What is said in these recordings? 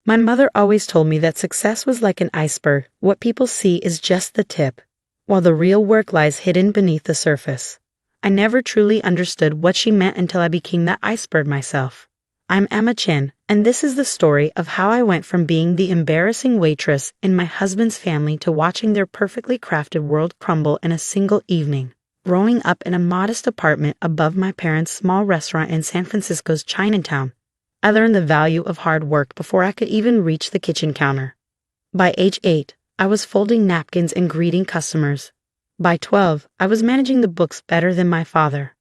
My mother always told me that success was like an iceberg. What people see is just the tip, while the real work lies hidden beneath the surface. I never truly understood what she meant until I became that iceberg myself. I'm Emma Chin, and this is the story of how I went from being the embarrassing waitress in my husband's family to watching their perfectly crafted world crumble in a single evening. Growing up in a modest apartment above my parents' small restaurant in San Francisco's Chinatown, I learned the value of hard work before I could even reach the kitchen counter. By age 8, I was folding napkins and greeting customers. By 12, I was managing the books better than my father.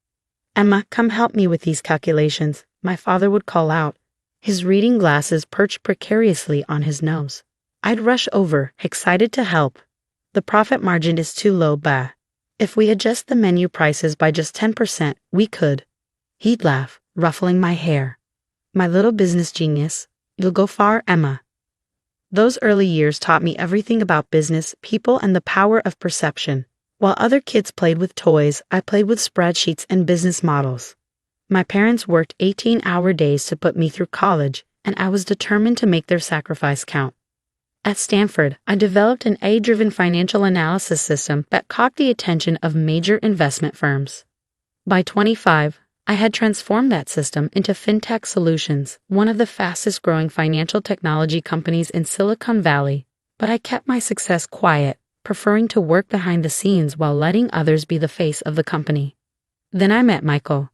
"Emma, come help me with these calculations," my father would call out, his reading glasses perched precariously on his nose. I'd rush over, excited to help. "The profit margin is too low, bah. If we adjust the menu prices by just 10%, we could." He'd laugh, ruffling my hair. "My little business genius, you'll go far, Emma." Those early years taught me everything about business, people, and the power of perception. While other kids played with toys, I played with spreadsheets and business models. My parents worked 18-hour days to put me through college, and I was determined to make their sacrifice count. At Stanford, I developed an AI-driven financial analysis system that caught the attention of major investment firms. By 25, I had transformed that system into FinTech Solutions, one of the fastest-growing financial technology companies in Silicon Valley. But I kept my success quiet, preferring to work behind the scenes while letting others be the face of the company. Then I met Michael.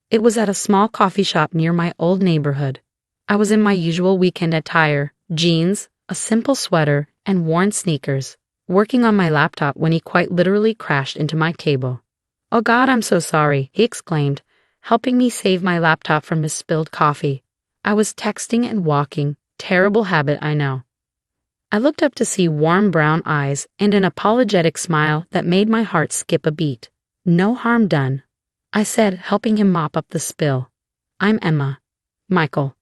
It was at a small coffee shop near my old neighborhood. I was in my usual weekend attire, jeans, a simple sweater, and worn sneakers, working on my laptop when he quite literally crashed into my table. "Oh God, I'm so sorry," he exclaimed, helping me save my laptop from his spilled coffee. I was texting and walking, terrible habit, I know. I looked up to see warm brown eyes and an apologetic smile that made my heart skip a beat. "No harm done," I said, helping him mop up the spill. "I'm Emma." "Michael,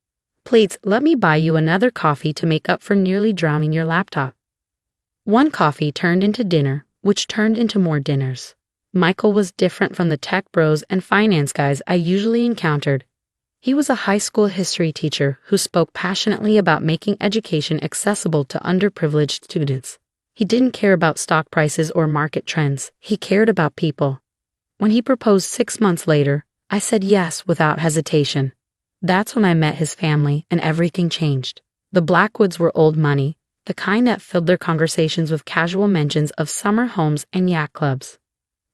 please let me buy you another coffee to make up for nearly drowning your laptop." One coffee turned into dinner, which turned into more dinners. Michael was different from the tech bros and finance guys I usually encountered. He was a high school history teacher who spoke passionately about making education accessible to underprivileged students. He didn't care about stock prices or market trends. He cared about people. When he proposed 6 months later, I said yes without hesitation. That's when I met his family and everything changed. The Blackwoods were old money, the kind that filled their conversations with casual mentions of summer homes and yacht clubs.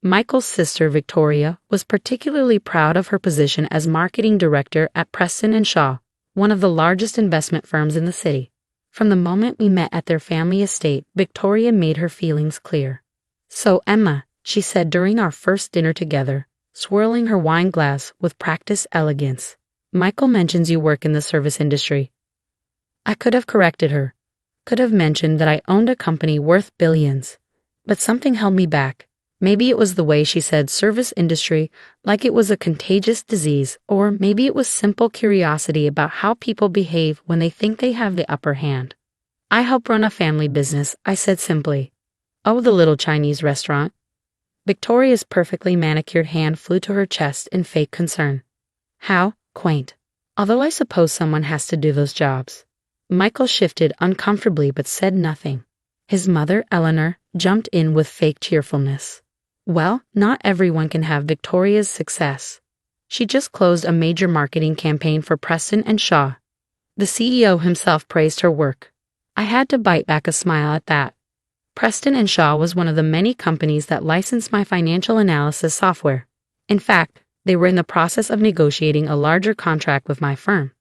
Michael's sister, Victoria, was particularly proud of her position as marketing director at Preston & Shaw, one of the largest investment firms in the city. From the moment we met at their family estate, Victoria made her feelings clear. "So, Emma," she said during our first dinner together, swirling her wine glass with practiced elegance, "Michael mentions you work in the service industry." I could have corrected her, could have mentioned that I owned a company worth billions, but something held me back. Maybe it was the way she said service industry, like it was a contagious disease, or maybe it was simple curiosity about how people behave when they think they have the upper hand. "I help run a family business," I said simply. "Oh, the little Chinese restaurant?" Victoria's perfectly manicured hand flew to her chest in fake concern. "How quaint. Although I suppose someone has to do those jobs." Michael shifted uncomfortably but said nothing. His mother, Eleanor, jumped in with fake cheerfulness. "Well, not everyone can have Victoria's success. She just closed a major marketing campaign for Preston & Shaw." The CEO himself praised her work. I had to bite back a smile at that. Preston & Shaw was one of the many companies that licensed my financial analysis software. In fact, they were in the process of negotiating a larger contract with my firm.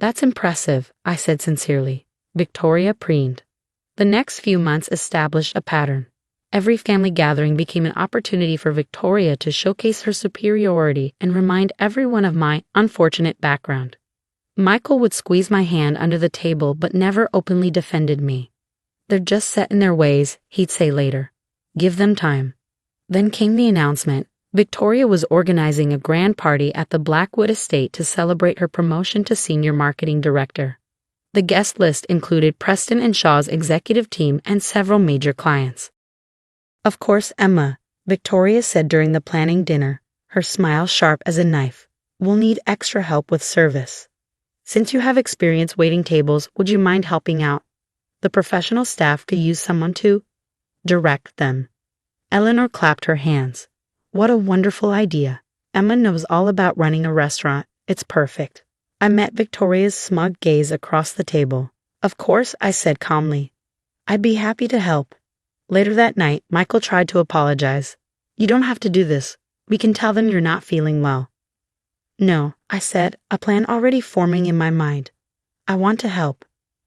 "That's impressive," I said sincerely. Victoria preened. The next few months established a pattern. Every family gathering became an opportunity for Victoria to showcase her superiority and remind everyone of my unfortunate background. Michael would squeeze my hand under the table but never openly defended me. "They're just set in their ways," he'd say later. "Give them time." Then came the announcement. Victoria was organizing a grand party at the Blackwood estate to celebrate her promotion to senior marketing director. The guest list included Preston & Shaw's executive team and several major clients. "Of course, Emma," Victoria said during the planning dinner, her smile sharp as a knife. "We'll need extra help with service." Since you have experience waiting tables, would you mind helping out? The professional staff could use someone to direct them. Eleanor clapped her hands. What a wonderful idea. Emma knows all about running a restaurant. It's perfect. I met Victoria's smug gaze across the table. Of course, I said calmly. I'd be happy to help. Later that night, Michael tried to apologize. You don't have to do this. We can tell them you're not feeling well. No, I said, a plan already forming in my mind. I want to help.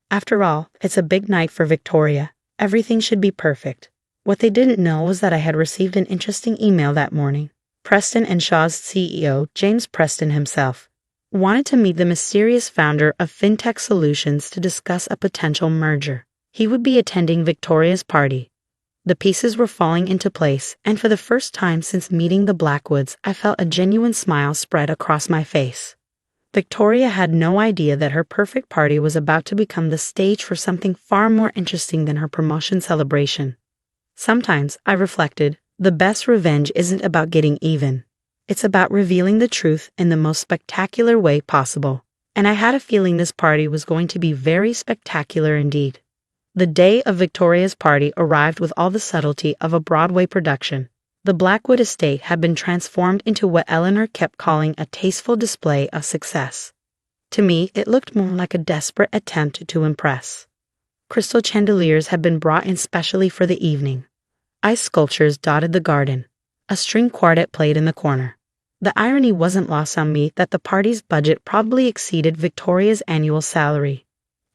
After all, it's a big night for Victoria. Everything should be perfect. What they didn't know was that I had received an interesting email that morning. Preston and Shaw's CEO, James Preston himself, wanted to meet the mysterious founder of FinTech Solutions to discuss a potential merger. He would be attending Victoria's party. The pieces were falling into place, and for the first time since meeting the Blackwoods, I felt a genuine smile spread across my face. Victoria had no idea that her perfect party was about to become the stage for something far more interesting than her promotion celebration. Sometimes, I reflected, the best revenge isn't about getting even. It's about revealing the truth in the most spectacular way possible. And I had a feeling this party was going to be very spectacular indeed. The day of Victoria's party arrived with all the subtlety of a Broadway production. The Blackwood estate had been transformed into what Eleanor kept calling a tasteful display of success. To me, it looked more like a desperate attempt to impress. Crystal chandeliers had been brought in specially for the evening. Ice sculptures dotted the garden. A string quartet played in the corner. The irony wasn't lost on me that the party's budget probably exceeded Victoria's annual salary.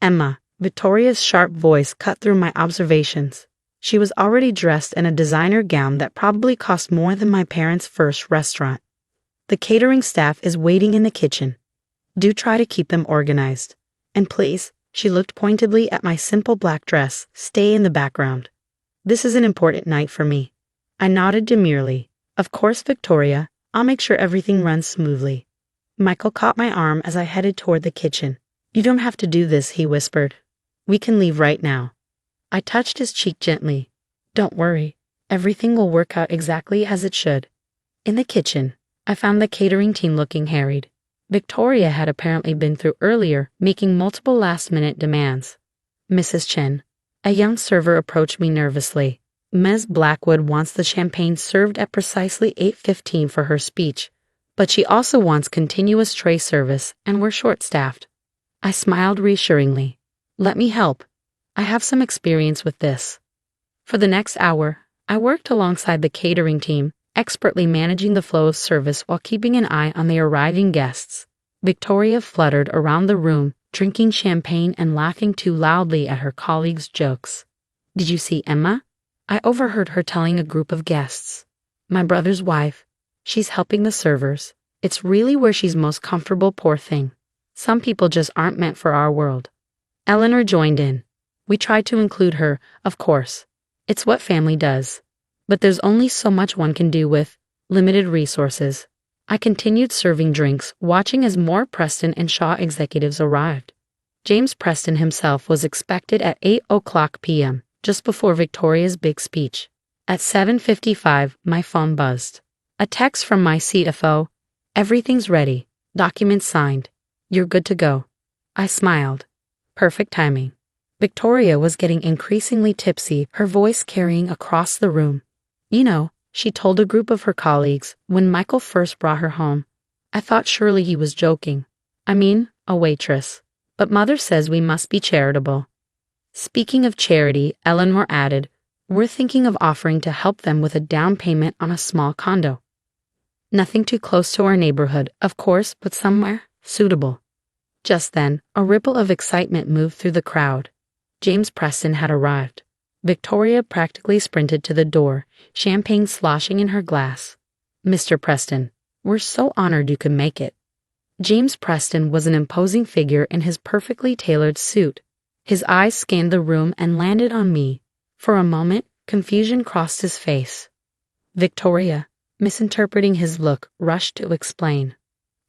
Emma, Victoria's sharp voice cut through my observations. She was already dressed in a designer gown that probably cost more than my parents' first restaurant. The catering staff is waiting in the kitchen. Do try to keep them organized. And please, she looked pointedly at my simple black dress, stay in the background. This is an important night for me. I nodded demurely. Of course, Victoria, I'll make sure everything runs smoothly. Michael caught my arm as I headed toward the kitchen. You don't have to do this, he whispered. We can leave right now. I touched his cheek gently. Don't worry. Everything will work out exactly as it should. In the kitchen, I found the catering team looking harried. Victoria had apparently been through earlier, making multiple last-minute demands. Mrs. Chen, a young server approached me nervously. Ms. Blackwood wants the champagne served at precisely 8:15 for her speech, but she also wants continuous tray service, and we're short-staffed. I smiled reassuringly. Let me help. I have some experience with this. For the next hour, I worked alongside the catering team, expertly managing the flow of service while keeping an eye on the arriving guests. Victoria fluttered around the room, drinking champagne and laughing too loudly at her colleagues' jokes. Did you see Emma? I overheard her telling a group of guests. My brother's wife. She's helping the servers. It's really where she's most comfortable, poor thing. Some people just aren't meant for our world. Eleanor joined in. We tried to include her, of course. It's what family does. But there's only so much one can do with limited resources. I continued serving drinks, watching as more Preston and Shaw executives arrived. James Preston himself was expected at 8:00 p.m., just before Victoria's big speech. At 7:55, my phone buzzed. A text from my CFO. Everything's ready. Documents signed. You're good to go. I smiled. Perfect timing. Victoria was getting increasingly tipsy, her voice carrying across the room. You know, she told a group of her colleagues when Michael first brought her home. I thought surely he was joking. I mean, a waitress. But Mother says we must be charitable. Speaking of charity, Eleanor added, we're thinking of offering to help them with a down payment on a small condo. Nothing too close to our neighborhood, of course, but somewhere suitable. Just then, a ripple of excitement moved through the crowd. James Preston had arrived. Victoria practically sprinted to the door, champagne sloshing in her glass. Mr. Preston, we're so honored you could make it. James Preston was an imposing figure in his perfectly tailored suit. His eyes scanned the room and landed on me. For a moment, confusion crossed his face. Victoria, misinterpreting his look, rushed to explain.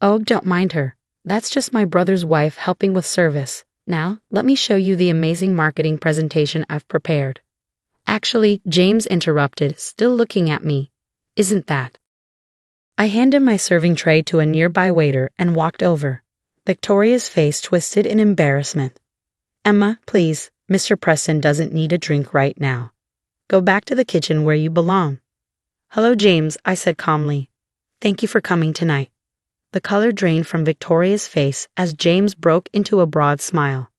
Oh, don't mind her. That's just my brother's wife helping with service. Now, let me show you the amazing marketing presentation I've prepared. Actually, James interrupted, still looking at me. Isn't that? I handed my serving tray to a nearby waiter and walked over. Victoria's face twisted in embarrassment. Emma, please, Mr. Preston doesn't need a drink right now. Go back to the kitchen where you belong. Hello, James, I said calmly. Thank you for coming tonight. The color drained from Victoria's face as James broke into a broad smile.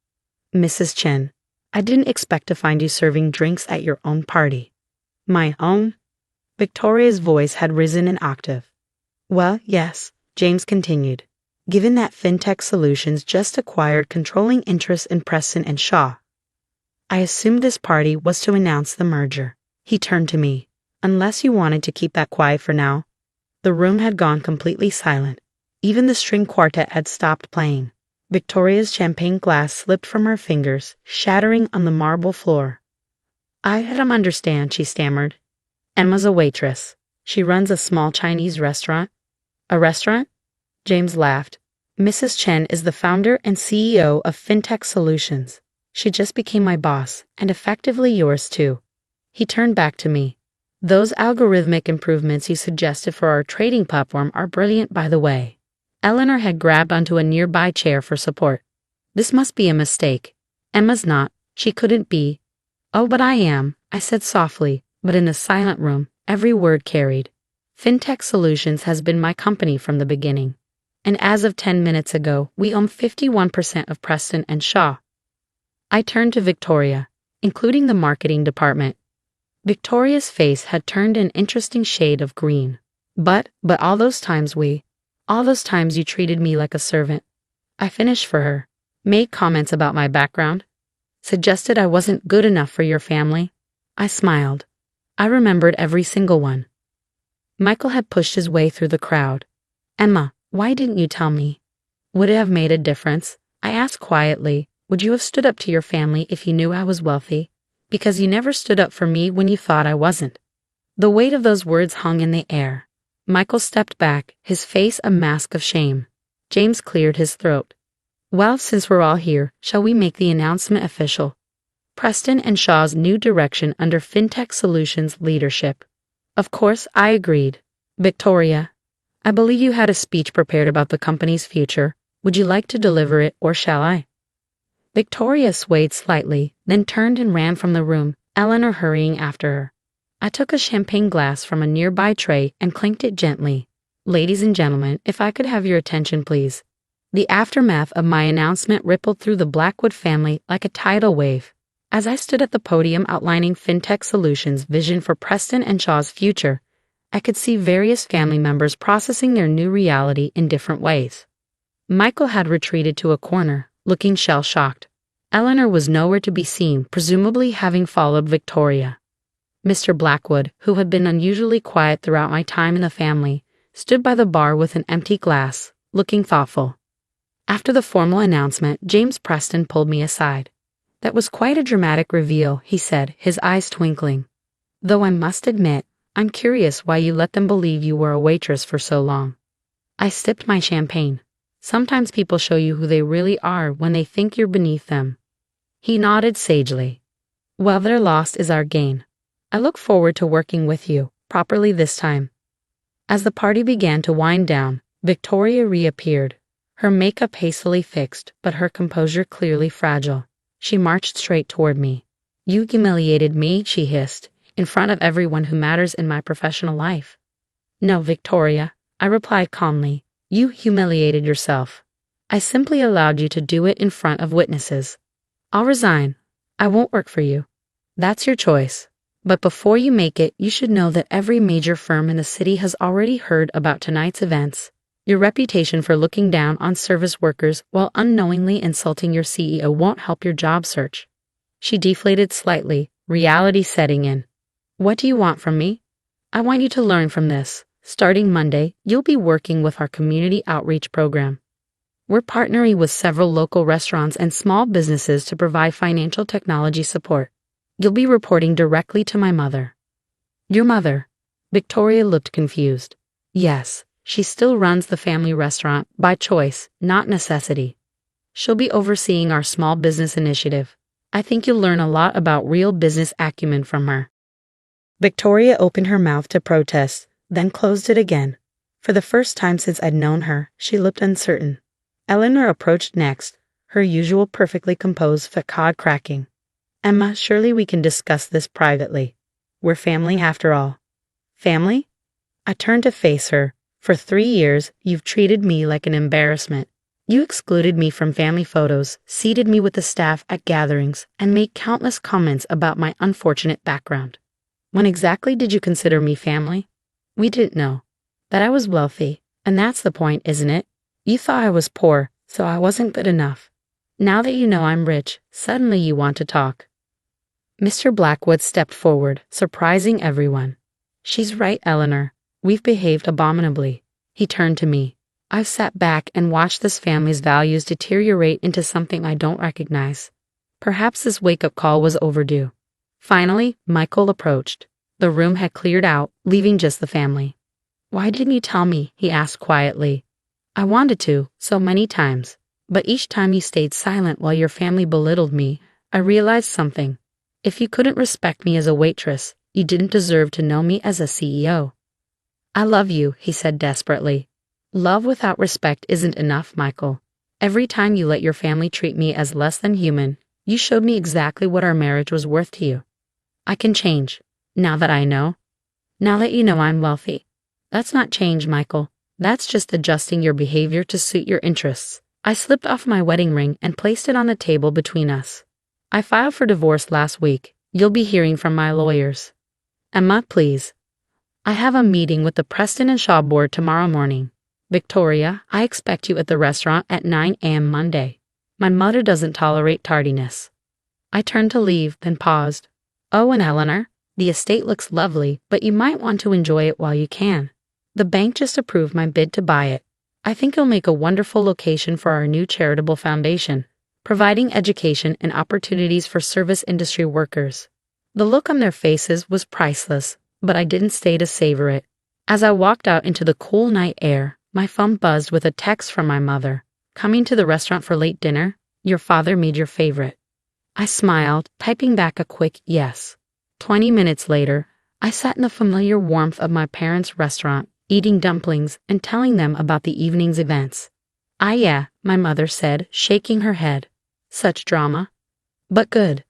Mrs. Chen, I didn't expect to find you serving drinks at your own party. My own? Victoria's voice had risen an octave. Well, yes, James continued. Given that FinTech Solutions just acquired controlling interest in Preston and Shaw, I assumed this party was to announce the merger. He turned to me. Unless you wanted to keep that quiet for now. The room had gone completely silent. Even the string quartet had stopped playing. Victoria's champagne glass slipped from her fingers, shattering on the marble floor. I don't understand, she stammered. Emma's a waitress. She runs a small Chinese restaurant. A restaurant? James laughed. Mrs. Chen is the founder and CEO of FinTech Solutions. She just became my boss, and effectively yours too. He turned back to me. Those algorithmic improvements you suggested for our trading platform are brilliant, by the way. Eleanor had grabbed onto a nearby chair for support. This must be a mistake. Emma's not. She couldn't be. Oh, but I am, I said softly, but in a silent room, every word carried. FinTech Solutions has been my company from the beginning. And as of 10 minutes ago, we own 51% of Preston and Shaw. I turned to Victoria, including the marketing department. Victoria's face had turned an interesting shade of green. But all those times you treated me like a servant. I finished for her, made comments about my background, suggested I wasn't good enough for your family. I smiled. I remembered every single one. Michael had pushed his way through the crowd. Emma, why didn't you tell me? Would it have made a difference? I asked quietly. Would you have stood up to your family if you knew I was wealthy? Because you never stood up for me when you thought I wasn't. The weight of those words hung in the air. Michael stepped back, his face a mask of shame. James cleared his throat. Well, since we're all here, shall we make the announcement official? Preston and Shaw's new direction under FinTech Solutions leadership. Of course, I agreed. Victoria, I believe you had a speech prepared about the company's future. Would you like to deliver it, or shall I? Victoria swayed slightly, then turned and ran from the room, Eleanor hurrying after her. I took a champagne glass from a nearby tray and clinked it gently. Ladies and gentlemen, if I could have your attention, please. The aftermath of my announcement rippled through the Blackwood family like a tidal wave. As I stood at the podium outlining FinTech Solutions' vision for Preston and Shaw's future, I could see various family members processing their new reality in different ways. Michael had retreated to a corner, looking shell-shocked. Eleanor was nowhere to be seen, presumably having followed Victoria. Mr. Blackwood, who had been unusually quiet throughout my time in the family, stood by the bar with an empty glass, looking thoughtful. After the formal announcement, James Preston pulled me aside. That was quite a dramatic reveal, he said, his eyes twinkling. Though I must admit, I'm curious why you let them believe you were a waitress for so long. I sipped my champagne. Sometimes people show you who they really are when they think you're beneath them. He nodded sagely. Well, their loss is our gain. I look forward to working with you, properly this time. As the party began to wind down, Victoria reappeared, her makeup hastily fixed, but her composure clearly fragile. She marched straight toward me. You humiliated me, she hissed, in front of everyone who matters in my professional life. No, Victoria, I replied calmly. You humiliated yourself. I simply allowed you to do it in front of witnesses. I'll resign. I won't work for you. That's your choice. But before you make it, you should know that every major firm in the city has already heard about tonight's events. Your reputation for looking down on service workers while unknowingly insulting your CEO won't help your job search. She deflated slightly, reality setting in. What do you want from me? I want you to learn from this. Starting Monday, you'll be working with our community outreach program. We're partnering with several local restaurants and small businesses to provide financial technology support. You'll be reporting directly to my mother. Your mother? Victoria looked confused. Yes, she still runs the family restaurant by choice, not necessity. She'll be overseeing our small business initiative. I think you'll learn a lot about real business acumen from her. Victoria opened her mouth to protest, then closed it again. For the first time since I'd known her, she looked uncertain. Eleanor approached next, her usual perfectly composed facade cracking. Emma, surely we can discuss this privately. We're family after all. Family? I turned to face her. For 3 years, you've treated me like an embarrassment. You excluded me from family photos, seated me with the staff at gatherings, and made countless comments about my unfortunate background. When exactly did you consider me family? We didn't know that I was wealthy, and that's the point, isn't it? You thought I was poor, so I wasn't good enough. Now that you know I'm rich, suddenly you want to talk. Mr. Blackwood stepped forward, surprising everyone. She's right, Eleanor. We've behaved abominably. He turned to me. I've sat back and watched this family's values deteriorate into something I don't recognize. Perhaps this wake-up call was overdue. Finally, Michael approached. The room had cleared out, leaving just the family. Why didn't you tell me? He asked quietly. I wanted to, so many times. But each time you stayed silent while your family belittled me, I realized something. If you couldn't respect me as a waitress, you didn't deserve to know me as a CEO. I love you, he said desperately. Love without respect isn't enough, Michael. Every time you let your family treat me as less than human, you showed me exactly what our marriage was worth to you. I can change, now that I know. Now that you know I'm wealthy. That's not change, Michael. That's just adjusting your behavior to suit your interests. I slipped off my wedding ring and placed it on the table between us. I filed for divorce last week. You'll be hearing from my lawyers. Emma, please. I have a meeting with the Preston and Shaw board tomorrow morning. Victoria, I expect you at the restaurant at 9 a.m. Monday. My mother doesn't tolerate tardiness. I turned to leave, then paused. Oh, and Eleanor, the estate looks lovely, but you might want to enjoy it while you can. The bank just approved my bid to buy it. I think it'll make a wonderful location for our new charitable foundation, providing education and opportunities for service industry workers. The look on their faces was priceless, but I didn't stay to savor it. As I walked out into the cool night air, my phone buzzed with a text from my mother. Coming to the restaurant for late dinner? Your father made your favorite. I smiled, typing back a quick yes. 20 minutes later, I sat in the familiar warmth of my parents' restaurant, eating dumplings and telling them about the evening's events. Ah yeah, my mother said, shaking her head. Such drama. But good.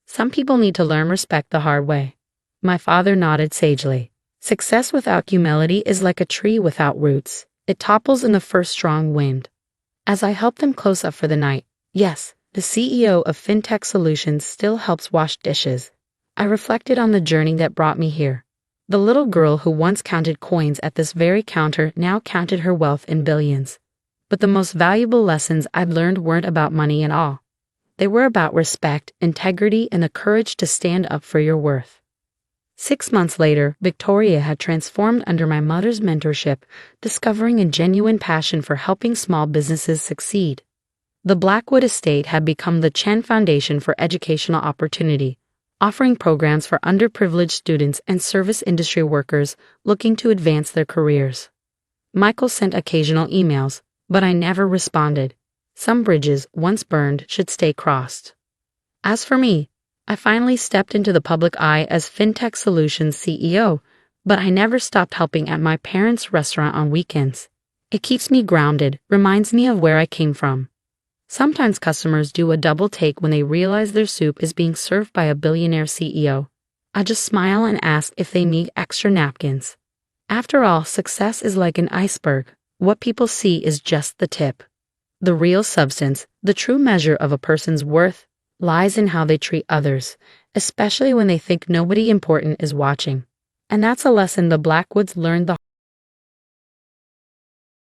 Some people need to learn respect the hard way. My father nodded sagely. Success without humility is like a tree without roots. It topples in the first strong wind. As I helped them close up for the night, yes, the CEO of FinTech Solutions still helps wash dishes. I reflected on the journey that brought me here. The little girl who once counted coins at this very counter now counted her wealth in billions. But the most valuable lessons I'd learned weren't about money at all. They were about respect, integrity, and the courage to stand up for your worth. 6 months later, Victoria had transformed under my mother's mentorship, discovering a genuine passion for helping small businesses succeed. The Blackwood estate had become the Chen Foundation for Educational Opportunity, offering programs for underprivileged students and service industry workers looking to advance their careers. Michael sent occasional emails, but I never responded. Some bridges, once burned, should stay crossed. As for me, I finally stepped into the public eye as FinTech Solutions CEO, but I never stopped helping at my parents' restaurant on weekends. It keeps me grounded, reminds me of where I came from. Sometimes customers do a double take when they realize their soup is being served by a billionaire CEO. I just smile and ask if they need extra napkins. After all, success is like an iceberg. What people see is just the tip. The real substance, the true measure of a person's worth, lies in how they treat others, especially when they think nobody important is watching. And that's a lesson the Blackwoods learned the